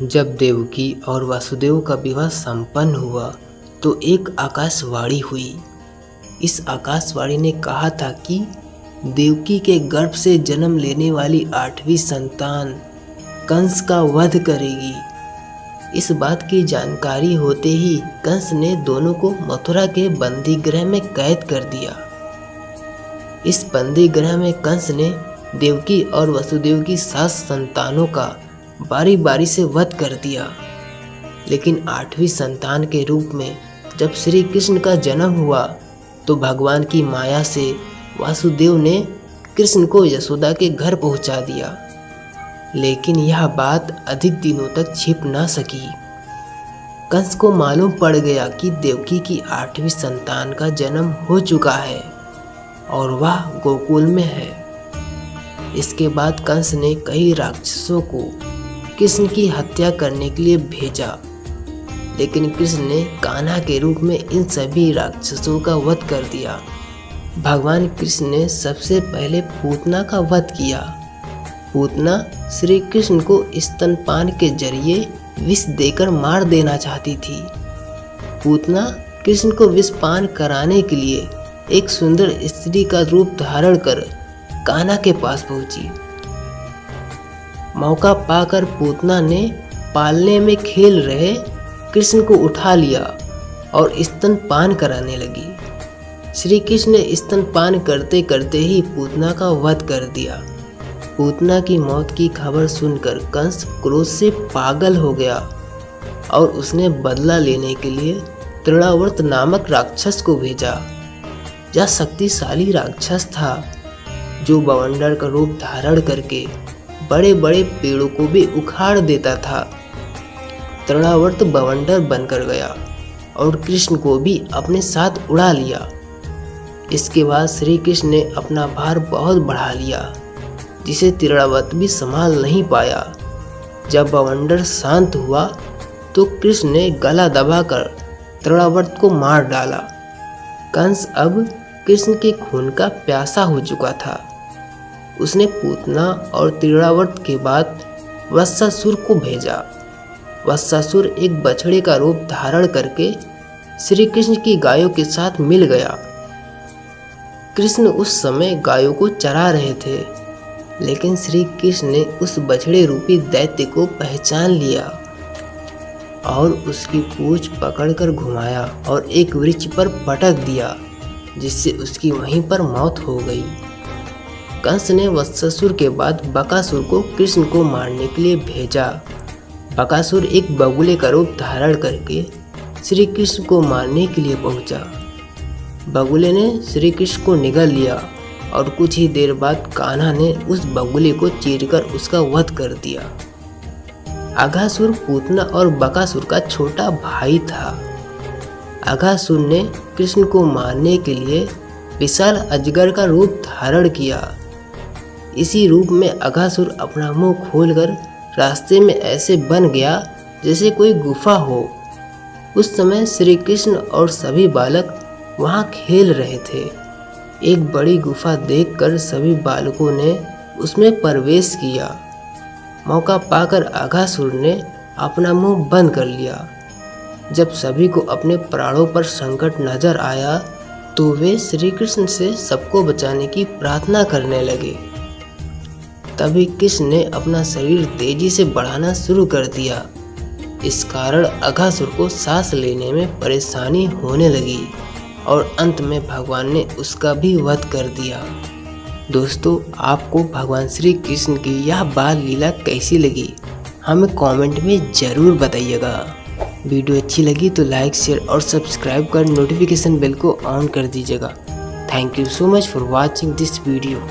जब देवकी और वासुदेव का विवाह संपन्न हुआ तो एक आकाशवाणी हुई। इस आकाशवाणी ने कहा था कि देवकी के गर्भ से जन्म लेने वाली 8वीं संतान कंस का वध करेगी। इस बात की जानकारी होते ही कंस ने दोनों को मथुरा के बंदी गृह में कैद कर दिया। इस बंदी गृह में कंस ने देवकी और वसुदेव की 7 संतानों का बारी बारी से वध कर दिया। लेकिन 8वीं संतान के रूप में जब श्री कृष्ण का जन्म हुआ तो भगवान की माया से वासुदेव ने कृष्ण को यशोदा के घर पहुंचा दिया। लेकिन यह बात अधिक दिनों तक छिप न सकी। कंस को मालूम पड़ गया कि देवकी की 8वीं संतान का जन्म हो चुका है और वह गोकुल में है। इसके बाद कंस ने कई राक्षसों को कृष्ण की हत्या करने के लिए भेजा, लेकिन कृष्ण ने कान्हा के रूप में इन सभी राक्षसों का वध कर दिया। भगवान कृष्ण ने सबसे पहले पूतना का वध किया। पूतना श्री कृष्ण को स्तनपान के जरिए विष देकर मार देना चाहती थी। पूतना कृष्ण को विष पान कराने के लिए एक सुंदर स्त्री का रूप धारण कर कान्हा के पास पहुंची। मौका पाकर पूतना ने पालने में खेल रहे कृष्ण को उठा लिया और स्तनपान कराने लगी। श्री कृष्ण ने स्तनपान करते करते ही पूतना का वध कर दिया। पूतना की मौत की खबर सुनकर कंस क्रोध से पागल हो गया और उसने बदला लेने के लिए तृणावर्त नामक राक्षस को भेजा। यह शक्तिशाली राक्षस था जो बवंडर का रूप धारण करके बड़े बड़े पेड़ों को भी उखाड़ देता था। तृणावर्त बवंडर बनकर गया और कृष्ण को भी अपने साथ उड़ा लिया। इसके बाद श्री कृष्ण ने अपना भार बहुत बढ़ा लिया, जिसे तृणावर्त भी संभाल नहीं पाया। जब बवंडर शांत हुआ तो कृष्ण ने गला दबाकर तृणावर्त को मार डाला। कंस अब कृष्ण के खून का प्यासा हो चुका था। उसने पूतना और तृणावर्त के बाद वत्सासुर को भेजा। वत्सासुर एक बछड़े का रूप धारण करके श्री कृष्ण की गायों के साथ मिल गया। कृष्ण उस समय गायों को चरा रहे थे, लेकिन श्री कृष्ण ने उस बछड़े रूपी दैत्य को पहचान लिया और उसकी पूंछ पकड़कर घुमाया और एक वृक्ष पर पटक दिया, जिससे उसकी वहीं पर मौत हो गई। कंस ने वत्सासुर के बाद बकासुर को कृष्ण को मारने के लिए भेजा। बकासुर एक बगुले का रूप धारण करके श्री कृष्ण को मारने के लिए पहुंचा। बगुले ने श्री कृष्ण को निगल लिया और कुछ ही देर बाद कान्हा ने उस बगुले को चीरकर उसका वध कर दिया। अघासुर पूतना और बकासुर का छोटा भाई था। अघासुर ने कृष्ण को मारने के लिए विशाल अजगर का रूप धारण किया। इसी रूप में अघासुर अपना मुंह खोलकर रास्ते में ऐसे बन गया जैसे कोई गुफा हो। उस समय श्री कृष्ण और सभी बालक वहां खेल रहे थे। एक बड़ी गुफा देखकर सभी बालकों ने उसमें प्रवेश किया। मौका पाकर अघासुर ने अपना मुंह बंद कर लिया। जब सभी को अपने प्राणों पर संकट नजर आया तो वे श्री कृष्ण से सबको बचाने की प्रार्थना करने लगे। तभी कृष्ण ने अपना शरीर तेजी से बढ़ाना शुरू कर दिया। इस कारण अघासुर को सांस लेने में परेशानी होने लगी और अंत में भगवान ने उसका भी वध कर दिया। दोस्तों, आपको भगवान श्री कृष्ण की यह बाल लीला कैसी लगी हमें कमेंट में ज़रूर बताइएगा। वीडियो अच्छी लगी तो लाइक, शेयर और सब्सक्राइब कर नोटिफिकेशन बेल को ऑन कर दीजिएगा। Thank you so much for watching this video.